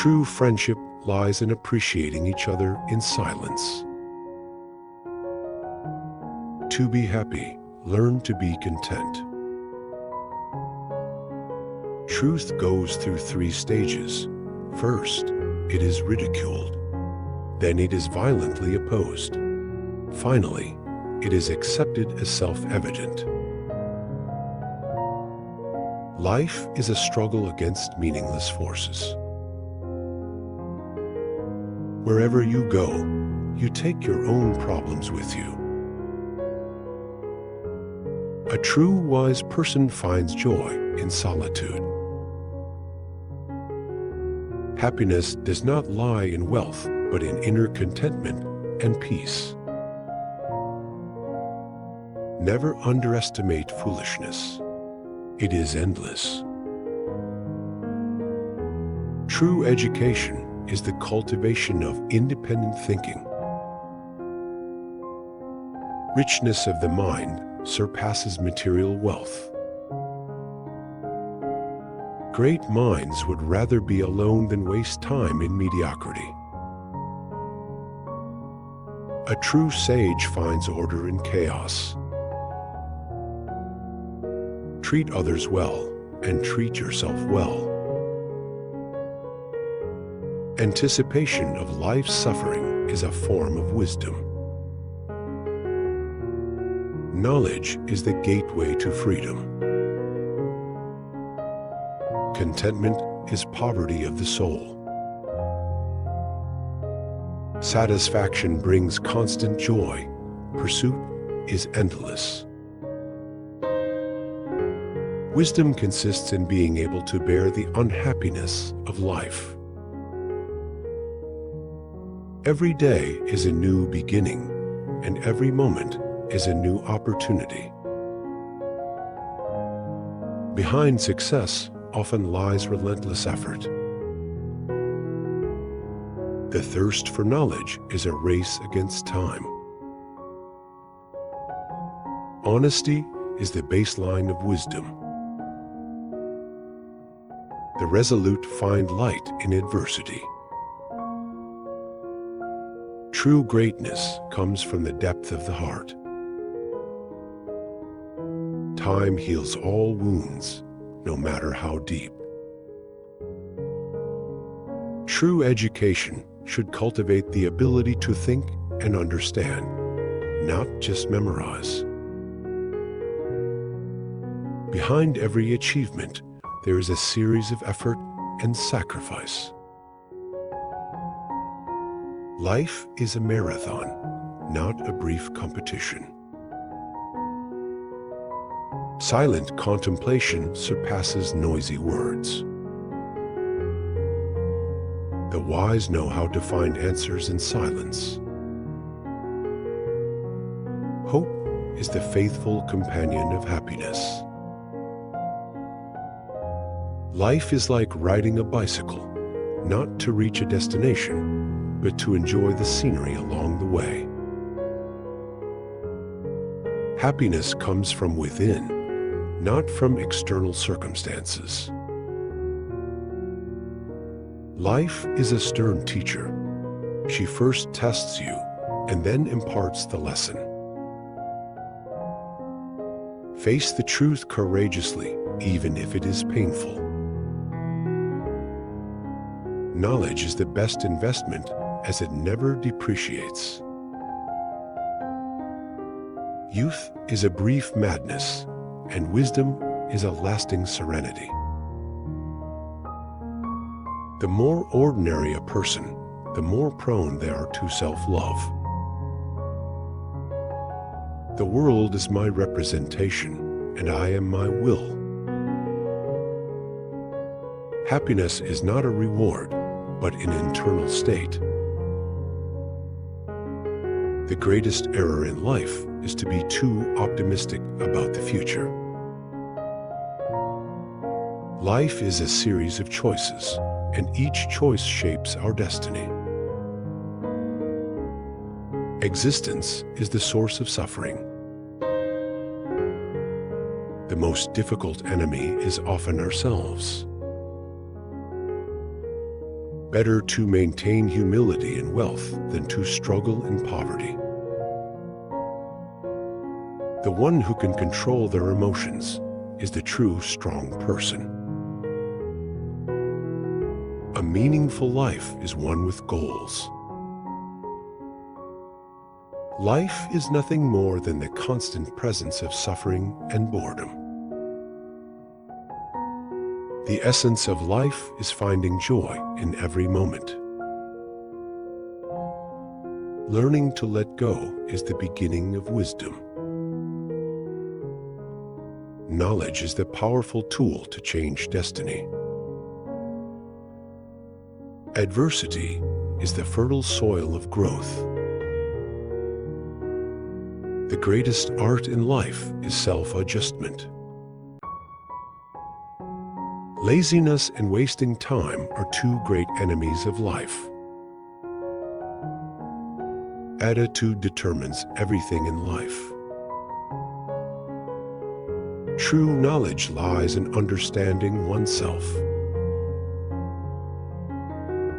True friendship lies in appreciating each other in silence. To be happy, learn to be content. Truth goes through 3 stages. First, it is ridiculed. Then it is violently opposed. Finally, it is accepted as self-evident. Life is a struggle against meaningless forces. Wherever you go, you take your own problems with you. A true wise person finds joy in solitude. Happiness does not lie in wealth, but in inner contentment and peace. Never underestimate foolishness. It is endless. True education is the cultivation of independent thinking. Richness of the mind surpasses material wealth. Great minds would rather be alone than waste time in mediocrity. A true sage finds order in chaos. Treat others well and treat yourself well. Anticipation of life's suffering is a form of wisdom. Knowledge is the gateway to freedom. Contentment is poverty of the soul. Satisfaction brings constant joy. Pursuit is endless. Wisdom consists in being able to bear the unhappiness of life. Every day is a new beginning, and every moment is a new opportunity. Behind success often lies relentless effort. The thirst for knowledge is a race against time. Honesty is the baseline of wisdom. The resolute find light in adversity. True greatness comes from the depth of the heart. Time heals all wounds, no matter how deep. True education should cultivate the ability to think and understand, not just memorize. Behind every achievement, there is a series of effort and sacrifice. Life is a marathon, not a brief competition. Silent contemplation surpasses noisy words. The wise know how to find answers in silence. Hope is the faithful companion of happiness. Life is like riding a bicycle, not to reach a destination, but to enjoy the scenery along the way. Happiness comes from within, not from external circumstances. Life is a stern teacher. She first tests you and then imparts the lesson. Face the truth courageously, even if it is painful. Knowledge is the best investment, as it never depreciates. Youth is a brief madness, and wisdom is a lasting serenity. The more ordinary a person, the more prone they are to self-love. The world is my representation, and I am my will. Happiness is not a reward, but an internal state. The greatest error in life is to be too optimistic about the future. Life is a series of choices, and each choice shapes our destiny. Existence is the source of suffering. The most difficult enemy is often ourselves. Better to maintain humility in wealth than to struggle in poverty. The one who can control their emotions is the true strong person. A meaningful life is one with goals. Life is nothing more than the constant presence of suffering and boredom. The essence of life is finding joy in every moment. Learning to let go is the beginning of wisdom. Knowledge is the powerful tool to change destiny. Adversity is the fertile soil of growth. The greatest art in life is self-adjustment. Laziness and wasting time are two great enemies of life. Attitude determines everything in life. True knowledge lies in understanding oneself.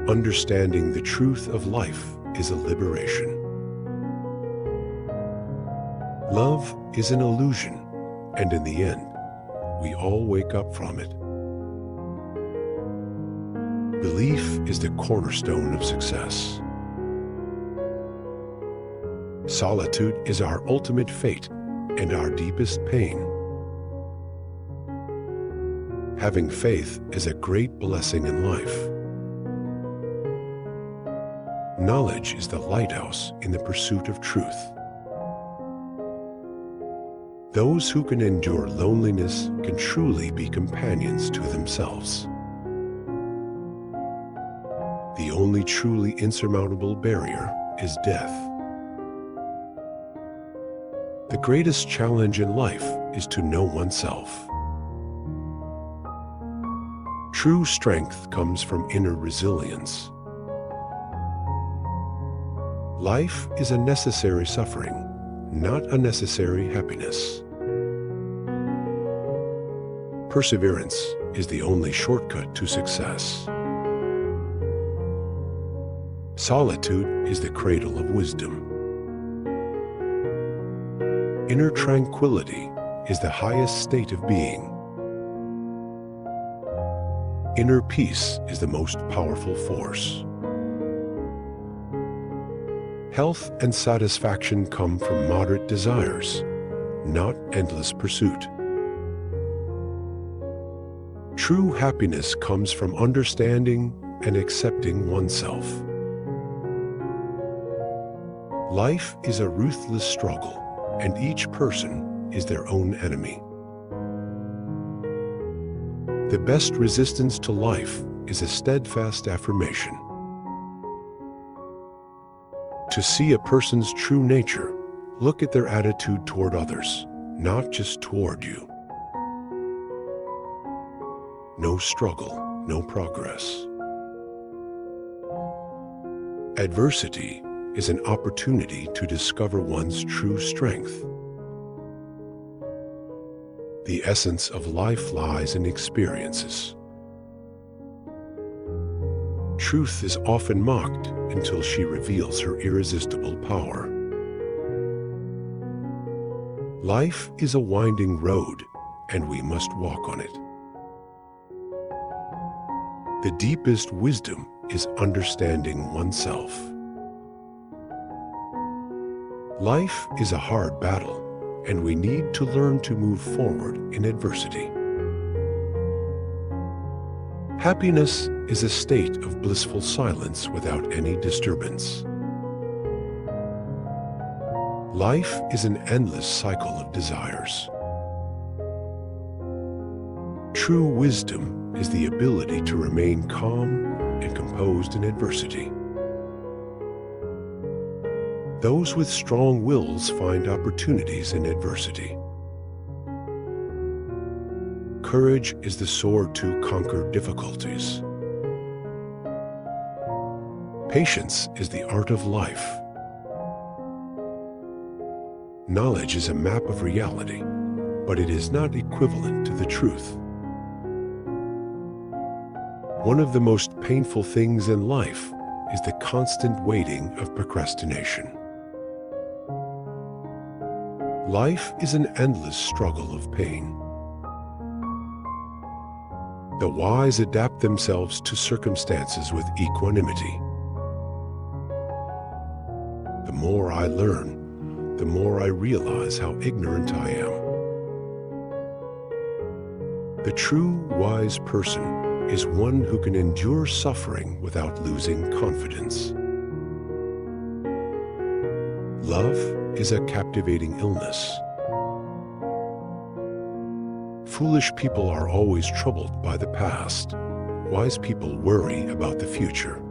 Understanding the truth of life is a liberation. Love is an illusion, and in the end, we all wake up from it. Belief is the cornerstone of success. Solitude is our ultimate fate and our deepest pain. Having faith is a great blessing in life. Knowledge is the lighthouse in the pursuit of truth. Those who can endure loneliness can truly be companions to themselves. The only truly insurmountable barrier is death. The greatest challenge in life is to know oneself. True strength comes from inner resilience. Life is a necessary suffering, not a necessary happiness. Perseverance is the only shortcut to success. Solitude is the cradle of wisdom. Inner tranquility is the highest state of being. Inner peace is the most powerful force. Health and satisfaction come from moderate desires, not endless pursuit. True happiness comes from understanding and accepting oneself. Life is a ruthless struggle, and each person is their own enemy. The best resistance to life is a steadfast affirmation. To see a person's true nature, look at their attitude toward others, not just toward you. No struggle, no progress. Adversity is an opportunity to discover one's true strength. The essence of life lies in experiences. Truth is often mocked until she reveals her irresistible power. Life is a winding road, and we must walk on it. The deepest wisdom is understanding oneself. Life is a hard battle, and we need to learn to move forward in adversity. Happiness is a state of blissful silence without any disturbance. Life is an endless cycle of desires. True wisdom is the ability to remain calm and composed in adversity. Those with strong wills find opportunities in adversity. Courage is the sword to conquer difficulties. Patience is the art of life. Knowledge is a map of reality, but it is not equivalent to the truth. One of the most painful things in life is the constant waiting of procrastination. Life is an endless struggle of pain. The wise adapt themselves to circumstances with equanimity. The more I learn, the more I realize how ignorant I am. The true wise person is one who can endure suffering without losing confidence. Love is a captivating illness. Foolish people are always troubled by the past. Wise people worry about the future.